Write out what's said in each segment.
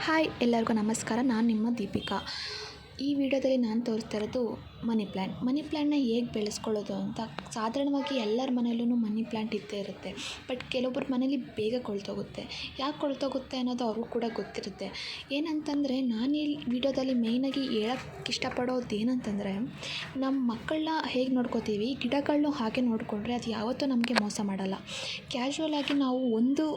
Hi ಎಲ್ಲರಿಗೂ ನಮಸ್ಕಾರ. ನಾನು ನಿಮ್ಮ ದೀಪಿಕಾ. ಈ ವಿಡಿಯೋದಲ್ಲಿ ನಾನು ತೋರಿಸ್ತಾ ಇರೋದು ಮನಿ ಪ್ಲ್ಯಾಂಟ್ನ ಹೇಗೆ ಬೆಳೆಸ್ಕೊಳ್ಳೋದು ಅಂತ. ಸಾಧಾರಣವಾಗಿ ಎಲ್ಲರ ಮನೆಯಲ್ಲೂ ಮನಿ ಪ್ಲ್ಯಾಂಟ್ ಇದ್ದೇ ಇರುತ್ತೆ. ಬಟ್ ಕೆಲವೊಬ್ಬರ ಮನೇಲಿ ಬೇಗ ಕೊಳ್ತೋಗುತ್ತೆ. ಯಾಕೆ ಕೊಳ್ತೋಗುತ್ತೆ ಅನ್ನೋದು ಅವ್ರಿಗೂ ಕೂಡ ಗೊತ್ತಿರುತ್ತೆ. ಏನಂತಂದರೆ ನಾನು ಈ ವಿಡಿಯೋದಲ್ಲಿ ಮೇಯ್ನಾಗಿ ಹೇಳೋಕ್ಕೆ ಇಷ್ಟಪಡೋದು ಏನಂತಂದರೆ, ನಮ್ಮ ಮಕ್ಕಳನ್ನ ಹೇಗೆ ನೋಡ್ಕೋತೀವಿ, ಗಿಡಗಳನ್ನೂ ಹಾಗೆ ನೋಡಿಕೊಂಡ್ರೆ ಅದು ಯಾವತ್ತೂ ನಮಗೆ ಮೋಸ ಮಾಡೋಲ್ಲ. ಕ್ಯಾಶುವಲಾಗಿ ನಾವು ಒಂದು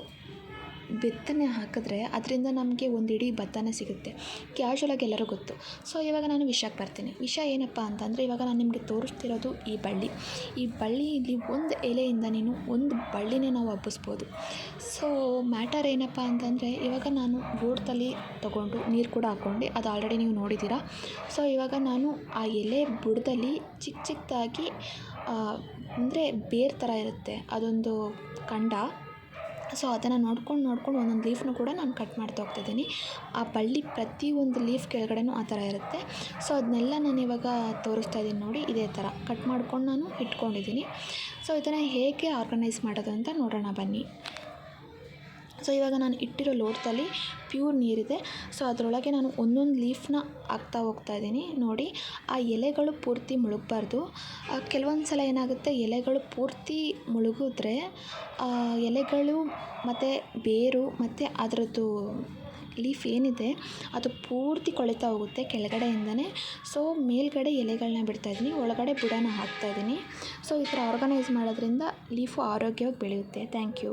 ಬಿತ್ತನೆ ಹಾಕಿದ್ರೆ ಅದರಿಂದ ನಮಗೆ ಒಂದು ಇಡೀ ಭತ್ತನೇ ಸಿಗುತ್ತೆ. ಕ್ಯಾಶುವಲಾಗಿ ಎಲ್ಲರೂ ಗೊತ್ತು. ಸೊ ಇವಾಗ ನಾನು ವಿಷಯಕ್ಕೆ ಬರ್ತೀನಿ. ವಿಷಯ ಏನಪ್ಪ ಅಂತಂದರೆ, ಇವಾಗ ನಾನು ನಿಮಗೆ ತೋರಿಸ್ತಿರೋದು ಈ ಬಳ್ಳಿಯಲ್ಲಿ ಒಂದು ಎಲೆಯಿಂದ ನೀನು ಒಂದು ಬಳ್ಳಿನೇ ನಾವು ಹಬ್ಬಿಸ್ಬೋದು. ಸೊ ಮ್ಯಾಟರ್ ಏನಪ್ಪ ಅಂತಂದರೆ, ಇವಾಗ ನಾನು ರೋಡ್ದಲ್ಲಿ ತೊಗೊಂಡು ನೀರು ಕೂಡ ಹಾಕ್ಕೊಂಡು ಅದು ಆಲ್ರೆಡಿ ನೀವು ನೋಡಿದ್ದೀರಾ. ಸೊ ಇವಾಗ ನಾನು ಆ ಎಲೆ ಬುಡದಲ್ಲಿ ಚಿಕ್ಕದಾಗಿ ಅಂದರೆ ಬೇರು ಥರ ಇರುತ್ತೆ, ಅದೊಂದು ಕಾಂಡ. ಸೊ ಅದನ್ನು ನೋಡ್ಕೊಂಡು ಒಂದೊಂದು ಲೀಫ್ನು ಕೂಡ ನಾನು ಕಟ್ ಮಾಡ್ತಾ ಹೋಗ್ತಿದ್ದೀನಿ. ಆ ಬಳ್ಳಿ ಪ್ರತಿಯೊಂದು ಲೀಫ್ ಕೆಳಗಡೆನೂ ಆ ಥರ ಇರುತ್ತೆ. ಸೊ ಅದನ್ನೆಲ್ಲ ನಾನು ಇವಾಗ ತೋರಿಸ್ತಾ ಇದ್ದೀನಿ ನೋಡಿ, ಇದೇ ಥರ ಕಟ್ ಮಾಡ್ಕೊಂಡು ನಾನು ಇಟ್ಕೊಂಡಿದ್ದೀನಿ. ಸೊ ಇದನ್ನು ಹೇಗೆ ಆರ್ಗನೈಸ್ ಮಾಡೋದು ಅಂತ ನೋಡೋಣ ಬನ್ನಿ. ಸೊ ಇವಾಗ ನಾನು ಇಟ್ಟಿರೋ ಲೋಟದಲ್ಲಿ ಪ್ಯೂರ್ ನೀರಿದೆ. ಸೊ ಅದರೊಳಗೆ ನಾನು ಒಂದೊಂದು ಲೀಫ್ನ ಹಾಕ್ತಾ ಹೋಗ್ತಾ ಇದ್ದೀನಿ ನೋಡಿ. ಆ ಎಲೆಗಳು ಪೂರ್ತಿ ಮುಳುಗಬಾರ್ದು. ಕೆಲವೊಂದು ಸಲ ಏನಾಗುತ್ತೆ, ಎಲೆಗಳು ಪೂರ್ತಿ ಮುಳುಗಿದ್ರೆ ಎಲೆಗಳು ಮತ್ತು ಬೇರು ಮತ್ತು ಅದರದ್ದು ಲೀಫ್ ಏನಿದೆ ಅದು ಪೂರ್ತಿ ಕೊಳಿತಾ ಹೋಗುತ್ತೆ ಕೆಳಗಡೆಯಿಂದನೇ. ಸೊ ಮೇಲ್ಗಡೆ ಎಲೆಗಳನ್ನ ಬಿಡ್ತಾಯಿದ್ದೀನಿ, ಒಳಗಡೆ ಬುಡನ ಹಾಕ್ತಾಯಿದ್ದೀನಿ. ಸೊ ಈ ಥರ ಆರ್ಗನೈಸ್ ಮಾಡೋದ್ರಿಂದ ಲೀಫು ಆರೋಗ್ಯವಾಗಿ ಬೆಳೆಯುತ್ತೆ. Thank you.